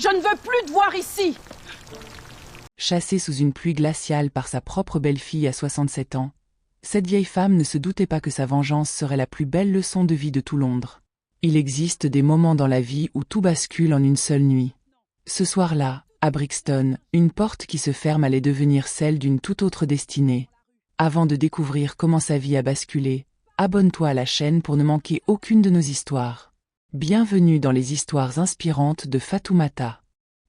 Je ne veux plus te voir ici! Chassée sous une pluie glaciale par sa propre belle-fille à 67 ans, cette vieille femme ne se doutait pas que sa vengeance serait la plus belle leçon de vie de tout Londres. Il existe des moments dans la vie où tout bascule en une seule nuit. Ce soir-là, à Brixton, une porte qui se ferme allait devenir celle d'une toute autre destinée. Avant de découvrir comment sa vie a basculé, abonne-toi à la chaîne pour ne manquer aucune de nos histoires. Bienvenue dans les histoires inspirantes de Fatoumata.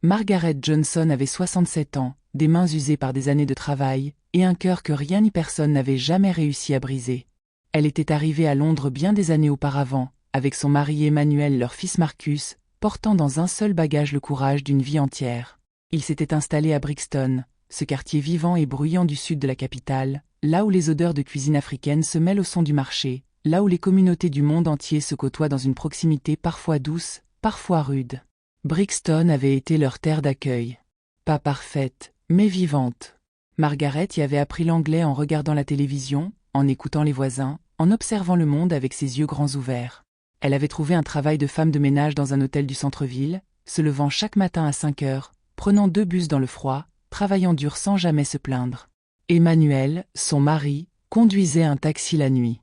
Margaret Johnson avait 67 ans, des mains usées par des années de travail, et un cœur que rien ni personne n'avait jamais réussi à briser. Elle était arrivée à Londres bien des années auparavant, avec son mari Emmanuel et leur fils Marcus, portant dans un seul bagage le courage d'une vie entière. Ils s'étaient installés à Brixton, ce quartier vivant et bruyant du sud de la capitale, là où les odeurs de cuisine africaine se mêlent au son du marché, là où les communautés du monde entier se côtoient dans une proximité parfois douce, parfois rude. Brixton avait été leur terre d'accueil. Pas parfaite, mais vivante. Margaret y avait appris l'anglais en regardant la télévision, en écoutant les voisins, en observant le monde avec ses yeux grands ouverts. Elle avait trouvé un travail de femme de ménage dans un hôtel du centre-ville, se levant chaque matin à 5 heures, prenant 2 bus dans le froid, travaillant dur sans jamais se plaindre. Emmanuel, son mari, conduisait un taxi la nuit.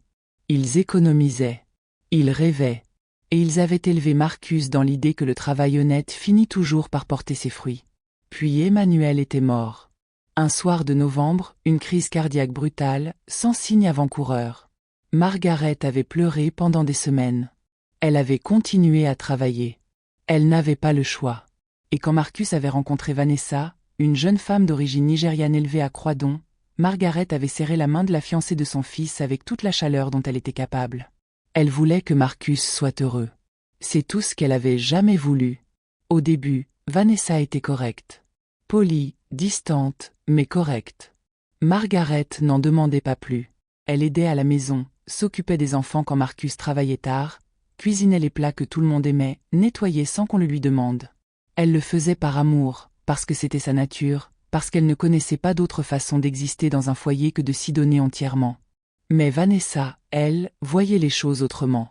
Ils économisaient. Ils rêvaient. Et ils avaient élevé Marcus dans l'idée que le travail honnête finit toujours par porter ses fruits. Puis Emmanuel était mort. Un soir de novembre, une crise cardiaque brutale, sans signe avant-coureur. Margaret avait pleuré pendant des semaines. Elle avait continué à travailler. Elle n'avait pas le choix. Et quand Marcus avait rencontré Vanessa, une jeune femme d'origine nigériane élevée à Croydon, Margaret avait serré la main de la fiancée de son fils avec toute la chaleur dont elle était capable. Elle voulait que Marcus soit heureux. C'est tout ce qu'elle avait jamais voulu. Au début, Vanessa était correcte. Polie, distante, mais correcte. Margaret n'en demandait pas plus. Elle aidait à la maison, s'occupait des enfants quand Marcus travaillait tard, cuisinait les plats que tout le monde aimait, nettoyait sans qu'on le lui demande. Elle le faisait par amour, parce que c'était sa nature, parce qu'elle ne connaissait pas d'autre façon d'exister dans un foyer que de s'y donner entièrement. Mais Vanessa, elle, voyait les choses autrement.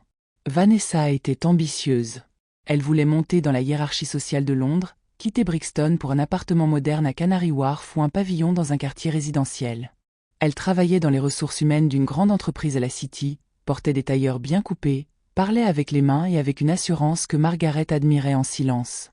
Vanessa était ambitieuse. Elle voulait monter dans la hiérarchie sociale de Londres, quitter Brixton pour un appartement moderne à Canary Wharf ou un pavillon dans un quartier résidentiel. Elle travaillait dans les ressources humaines d'une grande entreprise à la City, portait des tailleurs bien coupés, parlait avec les mains et avec une assurance que Margaret admirait en silence.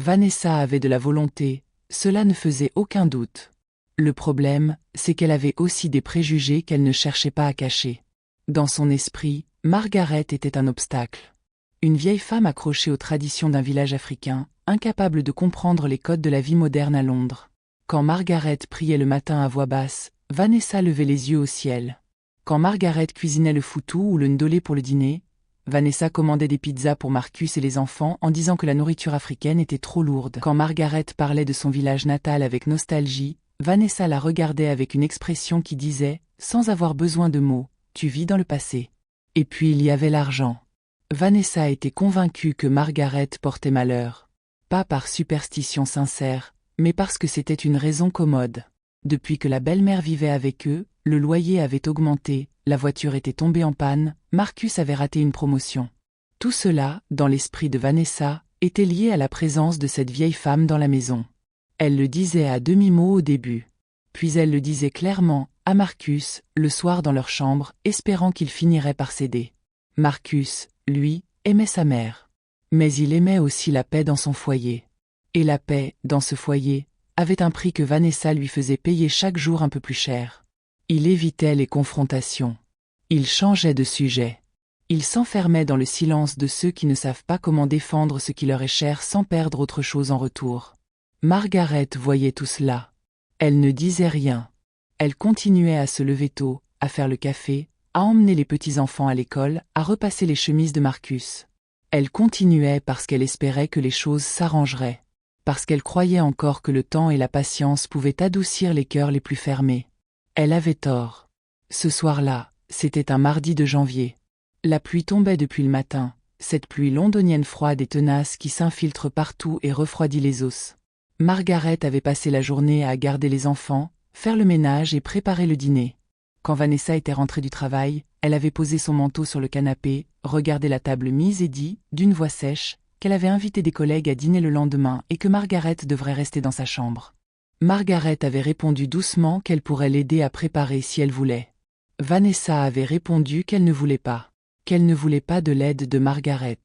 Vanessa avait de la volonté, cela ne faisait aucun doute. Le problème, c'est qu'elle avait aussi des préjugés qu'elle ne cherchait pas à cacher. Dans son esprit, Margaret était un obstacle. Une vieille femme accrochée aux traditions d'un village africain, incapable de comprendre les codes de la vie moderne à Londres. Quand Margaret priait le matin à voix basse, Vanessa levait les yeux au ciel. Quand Margaret cuisinait le foutou ou le ndolé pour le dîner, Vanessa commandait des pizzas pour Marcus et les enfants en disant que la nourriture africaine était trop lourde. Quand Margaret parlait de son village natal avec nostalgie, Vanessa la regardait avec une expression qui disait, sans avoir besoin de mots, « Tu vis dans le passé ». Et puis il y avait l'argent. Vanessa était convaincue que Margaret portait malheur. Pas par superstition sincère, mais parce que c'était une raison commode. Depuis que la belle-mère vivait avec eux, le loyer avait augmenté, la voiture était tombée en panne, Marcus avait raté une promotion. Tout cela, dans l'esprit de Vanessa, était lié à la présence de cette vieille femme dans la maison. Elle le disait à demi-mot au début. Puis elle le disait clairement, à Marcus, le soir dans leur chambre, espérant qu'il finirait par céder. Marcus, lui, aimait sa mère. Mais il aimait aussi la paix dans son foyer. Et la paix, dans ce foyer, avait un prix que Vanessa lui faisait payer chaque jour un peu plus cher. Il évitait les confrontations. Il changeait de sujet. Il s'enfermait dans le silence de ceux qui ne savent pas comment défendre ce qui leur est cher sans perdre autre chose en retour. Margaret voyait tout cela. Elle ne disait rien. Elle continuait à se lever tôt, à faire le café, à emmener les petits-enfants à l'école, à repasser les chemises de Marcus. Elle continuait parce qu'elle espérait que les choses s'arrangeraient. Parce qu'elle croyait encore que le temps et la patience pouvaient adoucir les cœurs les plus fermés. Elle avait tort. Ce soir-là, c'était un mardi de janvier. La pluie tombait depuis le matin, cette pluie londonienne froide et tenace qui s'infiltre partout et refroidit les os. Margaret avait passé la journée à garder les enfants, faire le ménage et préparer le dîner. Quand Vanessa était rentrée du travail, elle avait posé son manteau sur le canapé, regardé la table mise et dit, d'une voix sèche, « qu'elle avait invité des collègues à dîner le lendemain et que Margaret devrait rester dans sa chambre. Margaret avait répondu doucement qu'elle pourrait l'aider à préparer si elle voulait. Vanessa avait répondu qu'elle ne voulait pas de l'aide de Margaret.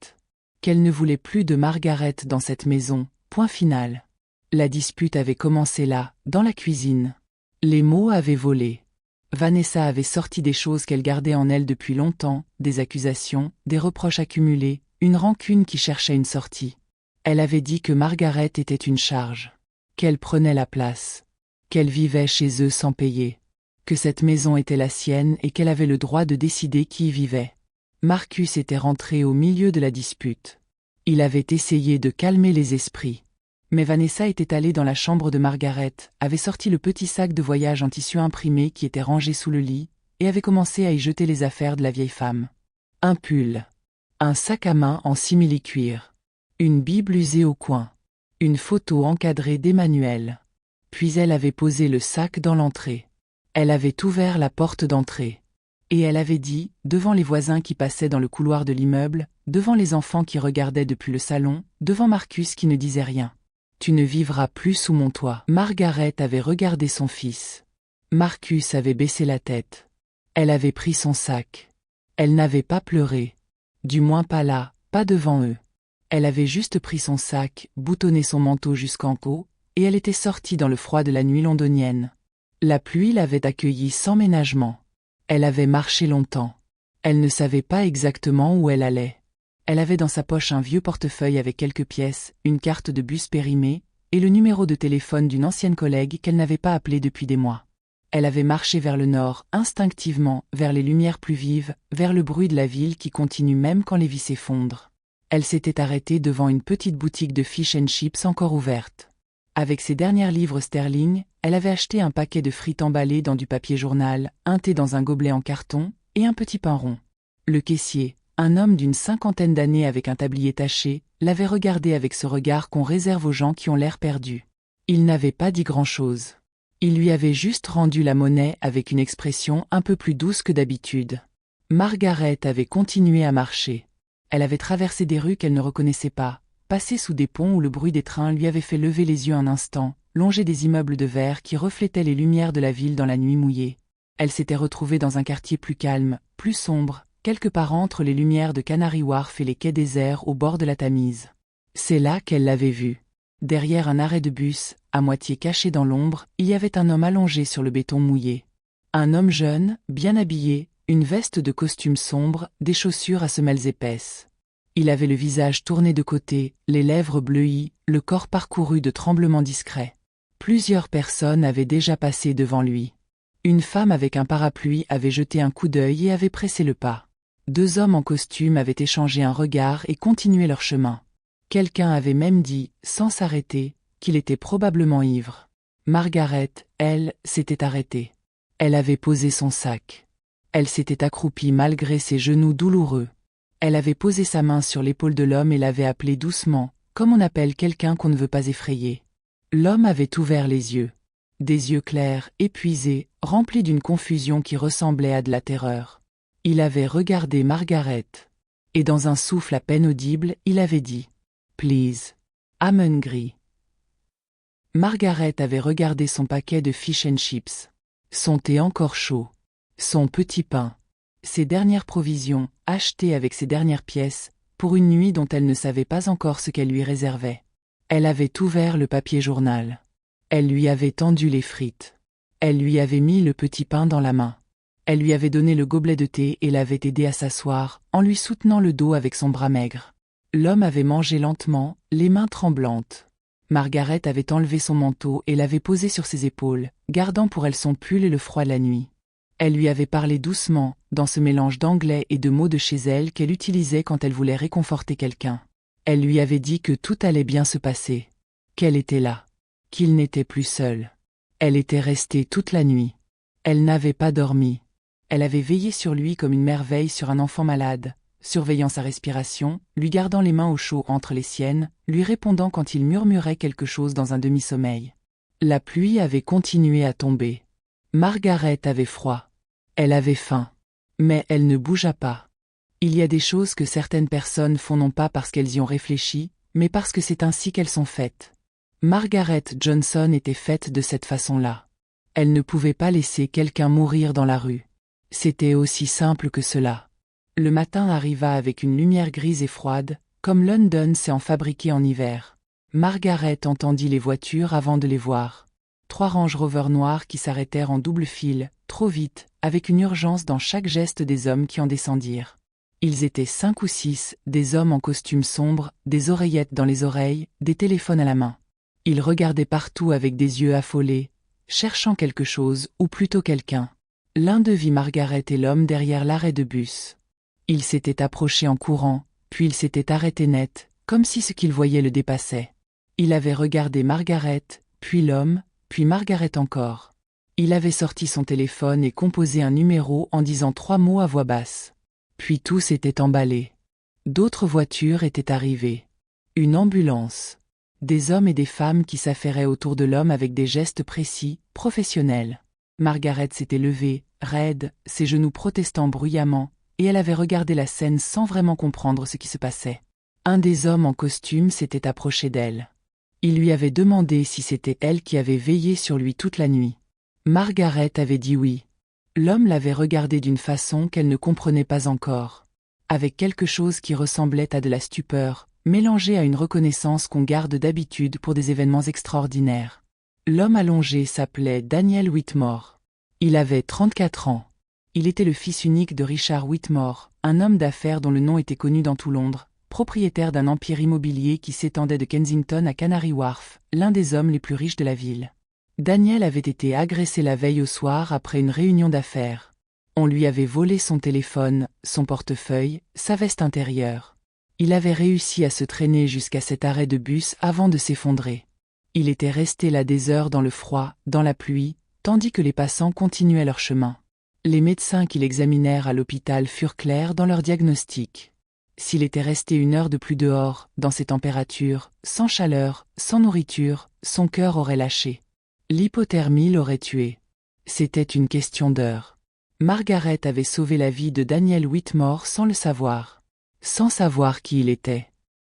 Qu'elle ne voulait plus de Margaret dans cette maison, point final. La dispute avait commencé là, dans la cuisine. Les mots avaient volé. Vanessa avait sorti des choses qu'elle gardait en elle depuis longtemps, des accusations, des reproches accumulés, une rancune qui cherchait une sortie. Elle avait dit que Margaret était une charge. Qu'elle prenait la place. Qu'elle vivait chez eux sans payer. Que cette maison était la sienne et qu'elle avait le droit de décider qui y vivait. Marcus était rentré au milieu de la dispute. Il avait essayé de calmer les esprits. Mais Vanessa était allée dans la chambre de Margaret, avait sorti le petit sac de voyage en tissu imprimé qui était rangé sous le lit, et avait commencé à y jeter les affaires de la vieille femme. Un pull. Un sac à main en simili-cuir. Une Bible usée au coin. Une photo encadrée d'Emmanuel. Puis elle avait posé le sac dans l'entrée. Elle avait ouvert la porte d'entrée. Et elle avait dit, devant les voisins qui passaient dans le couloir de l'immeuble, devant les enfants qui regardaient depuis le salon, devant Marcus qui ne disait rien. « Tu ne vivras plus sous mon toit. » Margaret avait regardé son fils. Marcus avait baissé la tête. Elle avait pris son sac. Elle n'avait pas pleuré. Du moins pas là, pas devant eux. Elle avait juste pris son sac, boutonné son manteau jusqu'en haut, et elle était sortie dans le froid de la nuit londonienne. La pluie l'avait accueillie sans ménagement. Elle avait marché longtemps. Elle ne savait pas exactement où elle allait. Elle avait dans sa poche un vieux portefeuille avec quelques pièces, une carte de bus périmée, et le numéro de téléphone d'une ancienne collègue qu'elle n'avait pas appelée depuis des mois. Elle avait marché vers le nord, instinctivement, vers les lumières plus vives, vers le bruit de la ville qui continue même quand les vies s'effondrent. Elle s'était arrêtée devant une petite boutique de fish and chips encore ouverte. Avec ses dernières livres sterling, elle avait acheté un paquet de frites emballées dans du papier journal, un thé dans un gobelet en carton, et un petit pain rond. Le caissier, un homme d'une 50aine d'années avec un tablier taché, l'avait regardé avec ce regard qu'on réserve aux gens qui ont l'air perdus. Il n'avait pas dit grand-chose. Il lui avait juste rendu la monnaie avec une expression un peu plus douce que d'habitude. Margaret avait continué à marcher. Elle avait traversé des rues qu'elle ne reconnaissait pas, passé sous des ponts où le bruit des trains lui avait fait lever les yeux un instant, longé des immeubles de verre qui reflétaient les lumières de la ville dans la nuit mouillée. Elle s'était retrouvée dans un quartier plus calme, plus sombre, quelque part entre les lumières de Canary Wharf et les quais déserts au bord de la Tamise. C'est là qu'elle l'avait vu. Derrière un arrêt de bus, à moitié caché dans l'ombre, il y avait un homme allongé sur le béton mouillé. Un homme jeune, bien habillé, une veste de costume sombre, des chaussures à semelles épaisses. Il avait le visage tourné de côté, les lèvres bleuies, le corps parcouru de tremblements discrets. Plusieurs personnes avaient déjà passé devant lui. Une femme avec un parapluie avait jeté un coup d'œil et avait pressé le pas. 2 hommes en costume avaient échangé un regard et continué leur chemin. Quelqu'un avait même dit, sans s'arrêter, qu'il était probablement ivre. Margaret, elle, s'était arrêtée. Elle avait posé son sac. Elle s'était accroupie malgré ses genoux douloureux. Elle avait posé sa main sur l'épaule de l'homme et l'avait appelé doucement, comme on appelle quelqu'un qu'on ne veut pas effrayer. L'homme avait ouvert les yeux. Des yeux clairs, épuisés, remplis d'une confusion qui ressemblait à de la terreur. Il avait regardé Margaret. Et dans un souffle à peine audible, il avait dit « Please, I'm hungry ». Margaret avait regardé son paquet de fish and chips. Son thé encore chaud. Son petit pain. Ses dernières provisions, achetées avec ses dernières pièces, pour une nuit dont elle ne savait pas encore ce qu'elle lui réservait. Elle avait ouvert le papier journal. Elle lui avait tendu les frites. Elle lui avait mis le petit pain dans la main. Elle lui avait donné le gobelet de thé et l'avait aidé à s'asseoir, en lui soutenant le dos avec son bras maigre. L'homme avait mangé lentement, les mains tremblantes. Margaret avait enlevé son manteau et l'avait posé sur ses épaules, gardant pour elle son pull et le froid de la nuit. Elle lui avait parlé doucement, dans ce mélange d'anglais et de mots de chez elle qu'elle utilisait quand elle voulait réconforter quelqu'un. Elle lui avait dit que tout allait bien se passer. Qu'elle était là. Qu'il n'était plus seul. Elle était restée toute la nuit. Elle n'avait pas dormi. Elle avait veillé sur lui comme une mère veille sur un enfant malade, surveillant sa respiration, lui gardant les mains au chaud entre les siennes, lui répondant quand il murmurait quelque chose dans un demi-sommeil. La pluie avait continué à tomber. Margaret avait froid. Elle avait faim. Mais elle ne bougea pas. Il y a des choses que certaines personnes font non pas parce qu'elles y ont réfléchi, mais parce que c'est ainsi qu'elles sont faites. Margaret Johnson était faite de cette façon-là. Elle ne pouvait pas laisser quelqu'un mourir dans la rue. C'était aussi simple que cela. Le matin arriva avec une lumière grise et froide, comme London sait en fabriquer en hiver. Margaret entendit les voitures avant de les voir. 3 Range Rover noirs qui s'arrêtèrent en double file, trop vite, avec une urgence dans chaque geste des hommes qui en descendirent. Ils étaient 5 ou 6, des hommes en costume sombre, des oreillettes dans les oreilles, des téléphones à la main. Ils regardaient partout avec des yeux affolés, cherchant quelque chose, ou plutôt quelqu'un. L'un d'eux vit Margaret et l'homme derrière l'arrêt de bus. Il s'était approché en courant, puis il s'était arrêté net, comme si ce qu'il voyait le dépassait. Il avait regardé Margaret, puis l'homme, puis Margaret encore. Il avait sorti son téléphone et composé un numéro en disant 3 mots à voix basse. Puis tout s'était emballé. D'autres voitures étaient arrivées. Une ambulance. Des hommes et des femmes qui s'affairaient autour de l'homme avec des gestes précis, professionnels. Margaret s'était levée, raide, ses genoux protestant bruyamment, et elle avait regardé la scène sans vraiment comprendre ce qui se passait. Un des hommes en costume s'était approché d'elle. Il lui avait demandé si c'était elle qui avait veillé sur lui toute la nuit. Margaret avait dit oui. L'homme l'avait regardée d'une façon qu'elle ne comprenait pas encore. Avec quelque chose qui ressemblait à de la stupeur, mélangée à une reconnaissance qu'on garde d'habitude pour des événements extraordinaires. L'homme allongé s'appelait Daniel Whitmore. Il avait 34 ans. Il était le fils unique de Richard Whitmore, un homme d'affaires dont le nom était connu dans tout Londres, propriétaire d'un empire immobilier qui s'étendait de Kensington à Canary Wharf, l'un des hommes les plus riches de la ville. Daniel avait été agressé la veille au soir après une réunion d'affaires. On lui avait volé son téléphone, son portefeuille, sa veste intérieure. Il avait réussi à se traîner jusqu'à cet arrêt de bus avant de s'effondrer. Il était resté là des heures dans le froid, dans la pluie, tandis que les passants continuaient leur chemin. Les médecins qui l'examinèrent à l'hôpital furent clairs dans leur diagnostic. S'il était resté 1 heure de plus dehors, dans ces températures, sans chaleur, sans nourriture, son cœur aurait lâché. L'hypothermie l'aurait tué. C'était une question d'heure. Margaret avait sauvé la vie de Daniel Whitmore sans le savoir. Sans savoir qui il était.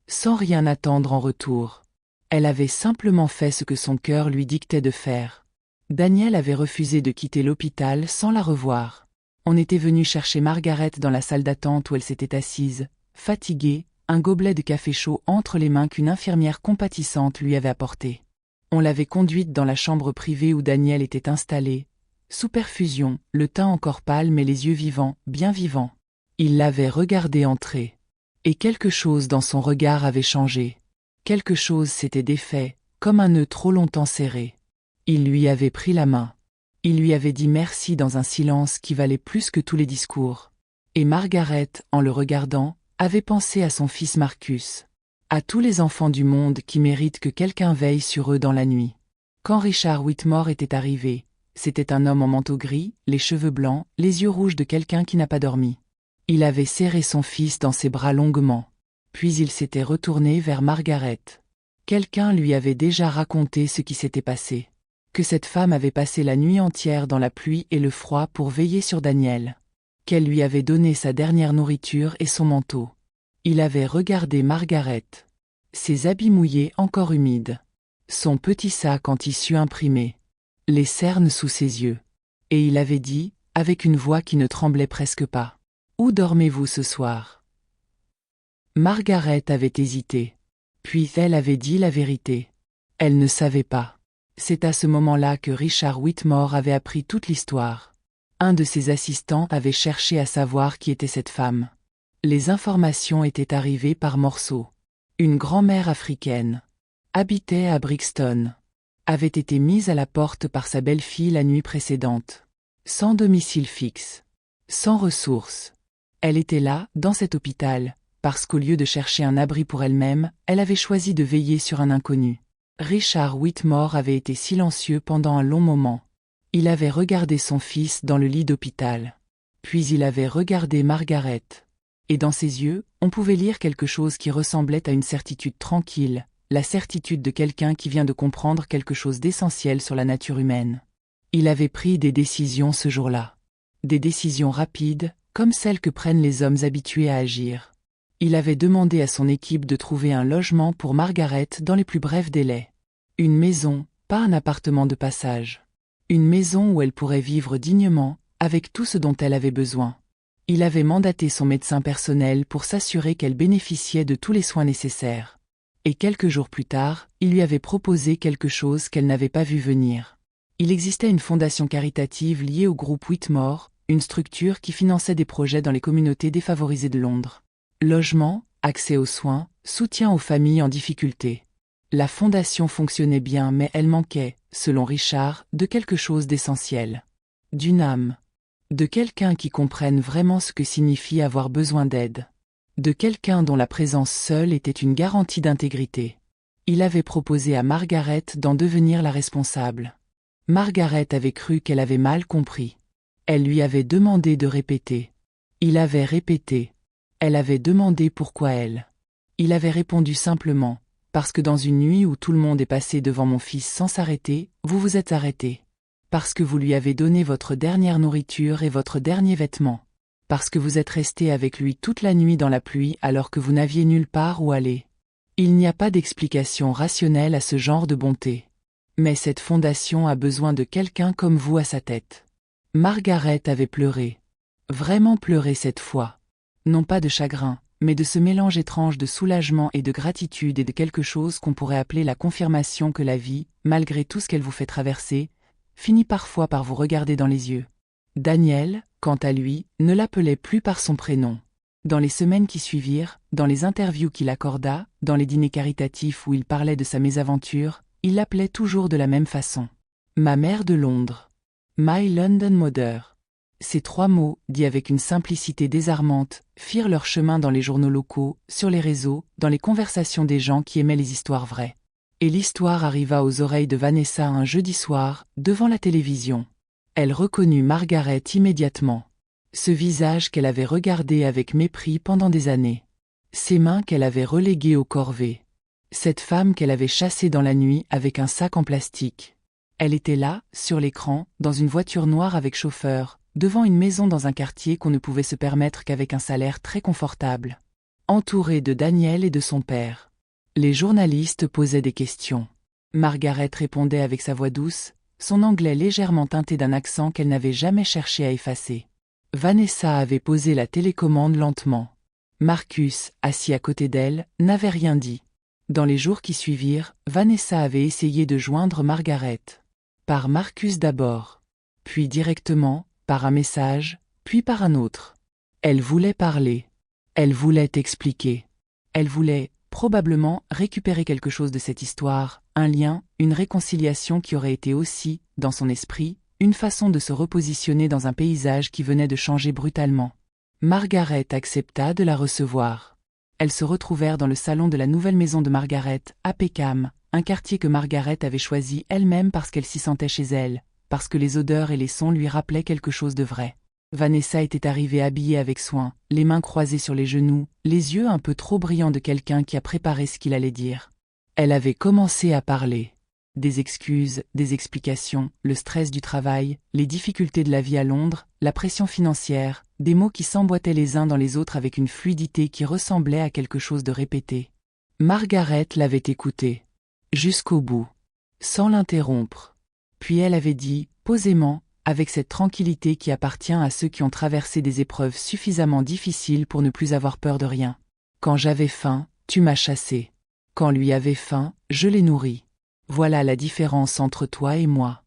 Sans rien attendre en retour. Elle avait simplement fait ce que son cœur lui dictait de faire. Daniel avait refusé de quitter l'hôpital sans la revoir. On était venu chercher Margaret dans la salle d'attente où elle s'était assise, fatiguée, un gobelet de café chaud entre les mains qu'une infirmière compatissante lui avait apporté. On l'avait conduite dans la chambre privée où Daniel était installé, sous perfusion, le teint encore pâle mais les yeux vivants, bien vivants. Il l'avait regardée entrer. Et quelque chose dans son regard avait changé. Quelque chose s'était défait, comme un nœud trop longtemps serré. Il lui avait pris la main. Il lui avait dit merci dans un silence qui valait plus que tous les discours. Et Margaret, en le regardant, avait pensé à son fils Marcus. À tous les enfants du monde qui méritent que quelqu'un veille sur eux dans la nuit. Quand Richard Whitmore était arrivé, c'était un homme en manteau gris, les cheveux blancs, les yeux rouges de quelqu'un qui n'a pas dormi. Il avait serré son fils dans ses bras longuement. Puis il s'était retourné vers Margaret. Quelqu'un lui avait déjà raconté ce qui s'était passé. Que cette femme avait passé la nuit entière dans la pluie et le froid pour veiller sur Daniel. Qu'elle lui avait donné sa dernière nourriture et son manteau. Il avait regardé Margaret. Ses habits mouillés encore humides. Son petit sac en tissu imprimé. Les cernes sous ses yeux. Et il avait dit, avec une voix qui ne tremblait presque pas. « Où dormez-vous ce soir ?» Margaret avait hésité. Puis elle avait dit la vérité. Elle ne savait pas. C'est à ce moment-là que Richard Whitmore avait appris toute l'histoire. Un de ses assistants avait cherché à savoir qui était cette femme. Les informations étaient arrivées par morceaux. Une grand-mère africaine. Habitait à Brixton. Avait été mise à la porte par sa belle-fille la nuit précédente. Sans domicile fixe. Sans ressources. Elle était là, dans cet hôpital, parce qu'au lieu de chercher un abri pour elle-même, elle avait choisi de veiller sur un inconnu. Richard Whitmore avait été silencieux pendant un long moment. Il avait regardé son fils dans le lit d'hôpital. Puis il avait regardé Margaret. Et dans ses yeux, on pouvait lire quelque chose qui ressemblait à une certitude tranquille, la certitude de quelqu'un qui vient de comprendre quelque chose d'essentiel sur la nature humaine. Il avait pris des décisions ce jour-là. Des décisions rapides, comme celles que prennent les hommes habitués à agir. Il avait demandé à son équipe de trouver un logement pour Margaret dans les plus brefs délais. Une maison, pas un appartement de passage. Une maison où elle pourrait vivre dignement, avec tout ce dont elle avait besoin. Il avait mandaté son médecin personnel pour s'assurer qu'elle bénéficiait de tous les soins nécessaires. Et quelques jours plus tard, il lui avait proposé quelque chose qu'elle n'avait pas vu venir. Il existait une fondation caritative liée au groupe Whitmore, une structure qui finançait des projets dans les communautés défavorisées de Londres. Logement, accès aux soins, soutien aux familles en difficulté. La fondation fonctionnait bien mais elle manquait, selon Richard, de quelque chose d'essentiel. D'une âme. De quelqu'un qui comprenne vraiment ce que signifie avoir besoin d'aide. De quelqu'un dont la présence seule était une garantie d'intégrité. Il avait proposé à Margaret d'en devenir la responsable. Margaret avait cru qu'elle avait mal compris. Elle lui avait demandé de répéter. Il avait répété. Elle avait demandé pourquoi elle. Il avait répondu simplement, parce que dans une nuit où tout le monde est passé devant mon fils sans s'arrêter, vous vous êtes arrêté. Parce que vous lui avez donné votre dernière nourriture et votre dernier vêtement. Parce que vous êtes resté avec lui toute la nuit dans la pluie alors que vous n'aviez nulle part où aller. Il n'y a pas d'explication rationnelle à ce genre de bonté. Mais cette fondation a besoin de quelqu'un comme vous à sa tête. Margaret avait pleuré. Vraiment pleuré cette fois. Non pas de chagrin, mais de ce mélange étrange de soulagement et de gratitude et de quelque chose qu'on pourrait appeler la confirmation que la vie, malgré tout ce qu'elle vous fait traverser, finit parfois par vous regarder dans les yeux. Daniel, quant à lui, ne l'appelait plus par son prénom. Dans les semaines qui suivirent, dans les interviews qu'il accorda, dans les dîners caritatifs où il parlait de sa mésaventure, il l'appelait toujours de la même façon. Ma mère de Londres. My London Mother. Ces 3 mots, dits avec une simplicité désarmante, firent leur chemin dans les journaux locaux, sur les réseaux, dans les conversations des gens qui aimaient les histoires vraies. Et l'histoire arriva aux oreilles de Vanessa un jeudi soir, devant la télévision. Elle reconnut Margaret immédiatement. Ce visage qu'elle avait regardé avec mépris pendant des années. Ces mains qu'elle avait reléguées aux corvées. Cette femme qu'elle avait chassée dans la nuit avec un sac en plastique. Elle était là, sur l'écran, dans une voiture noire avec chauffeur, devant une maison dans un quartier qu'on ne pouvait se permettre qu'avec un salaire très confortable. Entourée de Daniel et de son père. Les journalistes posaient des questions. Margaret répondait avec sa voix douce, son anglais légèrement teinté d'un accent qu'elle n'avait jamais cherché à effacer. Vanessa avait posé la télécommande lentement. Marcus, assis à côté d'elle, n'avait rien dit. Dans les jours qui suivirent, Vanessa avait essayé de joindre Margaret. Par Marcus d'abord. Puis directement, par un message, puis par un autre. Elle voulait parler. Elle voulait expliquer. Elle voulait, probablement, récupérer quelque chose de cette histoire, un lien, une réconciliation qui aurait été aussi, dans son esprit, une façon de se repositionner dans un paysage qui venait de changer brutalement. Margaret accepta de la recevoir. Elles se retrouvèrent dans le salon de la nouvelle maison de Margaret, à Peckham, un quartier que Margaret avait choisi elle-même parce qu'elle s'y sentait chez elle, parce que les odeurs et les sons lui rappelaient quelque chose de vrai. Vanessa était arrivée habillée avec soin, les mains croisées sur les genoux, les yeux un peu trop brillants de quelqu'un qui a préparé ce qu'il allait dire. Elle avait commencé à parler. Des excuses, des explications, le stress du travail, les difficultés de la vie à Londres, la pression financière, des mots qui s'emboîtaient les uns dans les autres avec une fluidité qui ressemblait à quelque chose de répété. Margaret l'avait écoutée. Jusqu'au bout. Sans l'interrompre. Puis elle avait dit, posément, avec cette tranquillité qui appartient à ceux qui ont traversé des épreuves suffisamment difficiles pour ne plus avoir peur de rien. Quand j'avais faim, tu m'as chassé. Quand lui avait faim, je l'ai nourri. Voilà la différence entre toi et moi.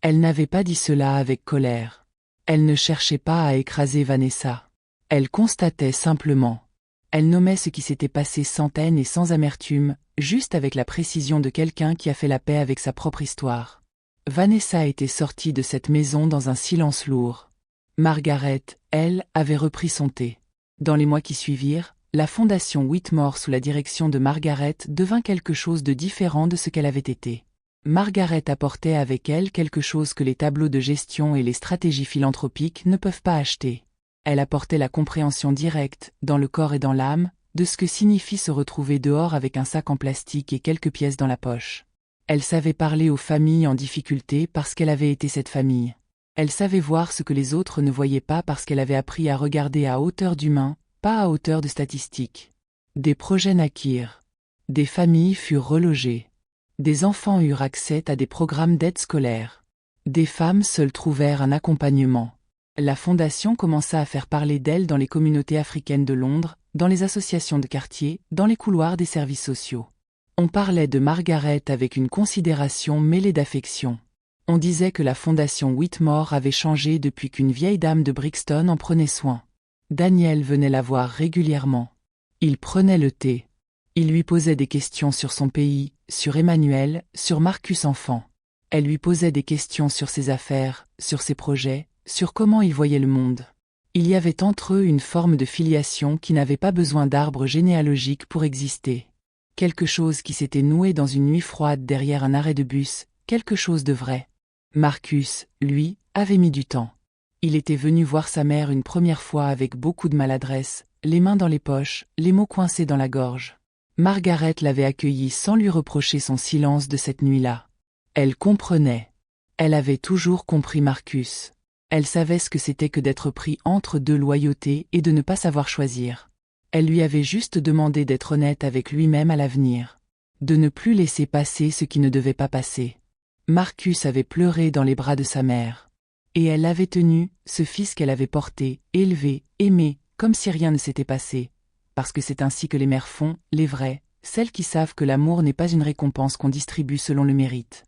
Elle n'avait pas dit cela avec colère. Elle ne cherchait pas à écraser Vanessa. Elle constatait simplement. Elle nommait ce qui s'était passé sans haine et sans amertume, juste avec la précision de quelqu'un qui a fait la paix avec sa propre histoire. Vanessa était sortie de cette maison dans un silence lourd. Margaret, elle, avait repris son thé. Dans les mois qui suivirent, la fondation Whitmore sous la direction de Margaret devint quelque chose de différent de ce qu'elle avait été. Margaret apportait avec elle quelque chose que les tableaux de gestion et les stratégies philanthropiques ne peuvent pas acheter. Elle apportait la compréhension directe, dans le corps et dans l'âme, de ce que signifie se retrouver dehors avec un sac en plastique et quelques pièces dans la poche. Elle savait parler aux familles en difficulté parce qu'elle avait été cette famille. Elle savait voir ce que les autres ne voyaient pas parce qu'elle avait appris à regarder à hauteur d'humain, pas à hauteur de statistiques. Des projets naquirent. Des familles furent relogées. Des enfants eurent accès à des programmes d'aide scolaire. Des femmes seules trouvèrent un accompagnement. La fondation commença à faire parler d'elle dans les communautés africaines de Londres, dans les associations de quartier, dans les couloirs des services sociaux. On parlait de Margaret avec une considération mêlée d'affection. On disait que la fondation Whitmore avait changé depuis qu'une vieille dame de Brixton en prenait soin. Daniel venait la voir régulièrement. Il prenait le thé. Il lui posait des questions sur son pays, sur Emmanuel, sur Marcus enfant. Elle lui posait des questions sur ses affaires, sur ses projets, sur comment il voyait le monde. Il y avait entre eux une forme de filiation qui n'avait pas besoin d'arbre généalogique pour exister. Quelque chose qui s'était noué dans une nuit froide derrière un arrêt de bus, quelque chose de vrai. Marcus, lui, avait mis du temps. Il était venu voir sa mère une première fois avec beaucoup de maladresse, les mains dans les poches, les mots coincés dans la gorge. Margaret l'avait accueilli sans lui reprocher son silence de cette nuit-là. Elle comprenait. Elle avait toujours compris Marcus. Elle savait ce que c'était que d'être pris entre deux loyautés et de ne pas savoir choisir. Elle lui avait juste demandé d'être honnête avec lui-même à l'avenir. De ne plus laisser passer ce qui ne devait pas passer. Marcus avait pleuré dans les bras de sa mère. Et elle l'avait tenu, ce fils qu'elle avait porté, élevé, aimé, comme si rien ne s'était passé. Parce que c'est ainsi que les mères font, les vraies, celles qui savent que l'amour n'est pas une récompense qu'on distribue selon le mérite.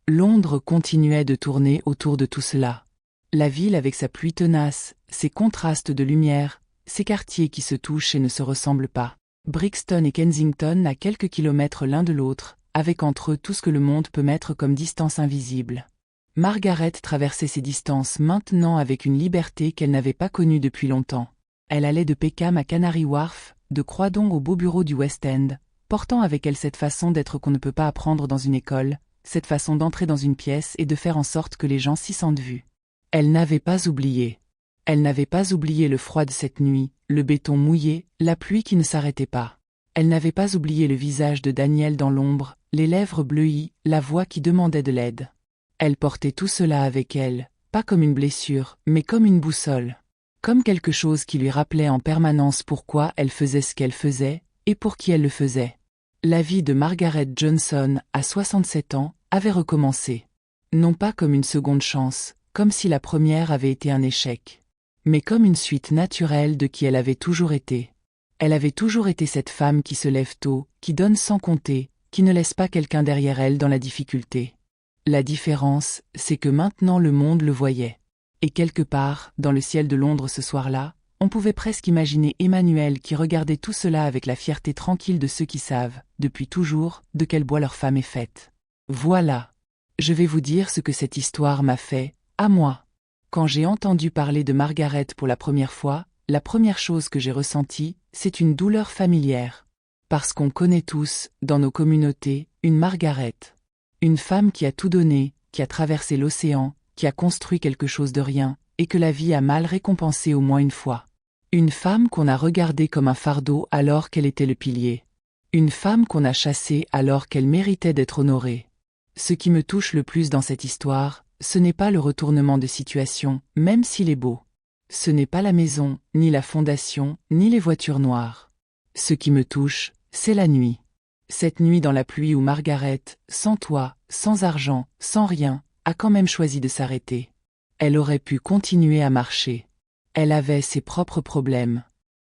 Londres continuait de tourner autour de tout cela. La ville avec sa pluie tenace, ses contrastes de lumière, ses quartiers qui se touchent et ne se ressemblent pas. Brixton et Kensington à quelques kilomètres l'un de l'autre, avec entre eux tout ce que le monde peut mettre comme distance invisible. Margaret traversait ces distances maintenant avec une liberté qu'elle n'avait pas connue depuis longtemps. Elle allait de Peckham à Canary Wharf, de Croydon au beau bureau du West End, portant avec elle cette façon d'être qu'on ne peut pas apprendre dans une école, cette façon d'entrer dans une pièce et de faire en sorte que les gens s'y sentent vus. Elle n'avait pas oublié. Elle n'avait pas oublié le froid de cette nuit, le béton mouillé, la pluie qui ne s'arrêtait pas. Elle n'avait pas oublié le visage de Daniel dans l'ombre, les lèvres bleuies, la voix qui demandait de l'aide. Elle portait tout cela avec elle, pas comme une blessure, mais comme une boussole. Comme quelque chose qui lui rappelait en permanence pourquoi elle faisait ce qu'elle faisait, et pour qui elle le faisait. La vie de Margaret Johnson, à 67 ans, avait recommencé. Non pas comme une seconde chance, comme si la première avait été un échec, mais comme une suite naturelle de qui elle avait toujours été. Elle avait toujours été cette femme qui se lève tôt, qui donne sans compter, qui ne laisse pas quelqu'un derrière elle dans la difficulté. La différence, c'est que maintenant le monde le voyait. Et quelque part, dans le ciel de Londres ce soir-là, on pouvait presque imaginer Emmanuel qui regardait tout cela avec la fierté tranquille de ceux qui savent, depuis toujours, de quel bois leur femme est faite. Voilà. Je vais vous dire ce que cette histoire m'a fait, à moi. Quand j'ai entendu parler de Margaret pour la première fois, la première chose que j'ai ressentie, c'est une douleur familière. Parce qu'on connaît tous, dans nos communautés, une Margaret. Une femme qui a tout donné, qui a traversé l'océan, qui a construit quelque chose de rien, et que la vie a mal récompensé au moins une fois. Une femme qu'on a regardée comme un fardeau alors qu'elle était le pilier. Une femme qu'on a chassée alors qu'elle méritait d'être honorée. Ce qui me touche le plus dans cette histoire, ce n'est pas le retournement de situation, même s'il est beau. Ce n'est pas la maison, ni la fondation, ni les voitures noires. Ce qui me touche, c'est la nuit. Cette nuit dans la pluie où Margaret, sans toit, sans argent, sans rien, a quand même choisi de s'arrêter. Elle aurait pu continuer à marcher. Elle avait ses propres problèmes.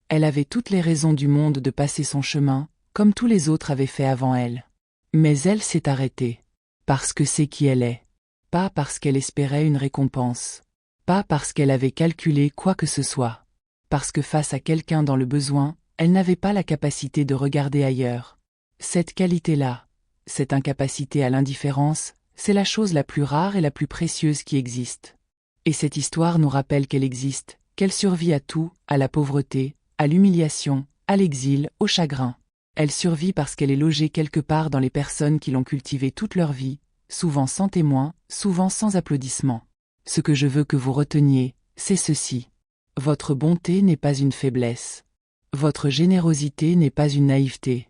Elle avait toutes les raisons du monde de passer son chemin, comme tous les autres avaient fait avant elle. Mais elle s'est arrêtée. Parce que c'est qui elle est. Pas parce qu'elle espérait une récompense. Pas parce qu'elle avait calculé quoi que ce soit. Parce que face à quelqu'un dans le besoin, elle n'avait pas la capacité de regarder ailleurs. Cette qualité-là, cette incapacité à l'indifférence, c'est la chose la plus rare et la plus précieuse qui existe. Et cette histoire nous rappelle qu'elle existe, qu'elle survit à tout, à la pauvreté, à l'humiliation, à l'exil, au chagrin. Elle survit parce qu'elle est logée quelque part dans les personnes qui l'ont cultivée toute leur vie, souvent sans témoin, souvent sans applaudissements. Ce que je veux que vous reteniez, c'est ceci. Votre bonté n'est pas une faiblesse. Votre générosité n'est pas une naïveté.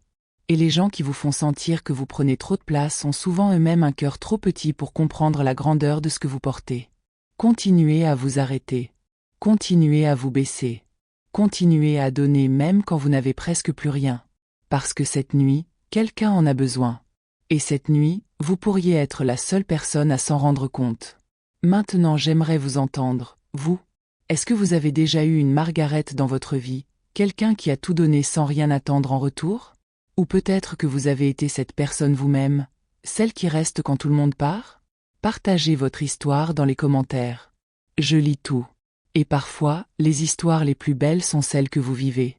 Et les gens qui vous font sentir que vous prenez trop de place ont souvent eux-mêmes un cœur trop petit pour comprendre la grandeur de ce que vous portez. Continuez à vous arrêter. Continuez à vous baisser. Continuez à donner même quand vous n'avez presque plus rien. Parce que cette nuit, quelqu'un en a besoin. Et cette nuit, vous pourriez être la seule personne à s'en rendre compte. Maintenant j'aimerais vous entendre, vous. Est-ce que vous avez déjà eu une Margaret dans votre vie, quelqu'un qui a tout donné sans rien attendre en retour? Ou peut-être que vous avez été cette personne vous-même, celle qui reste quand tout le monde part? Partagez votre histoire dans les commentaires. Je lis tout. Et parfois, les histoires les plus belles sont celles que vous vivez.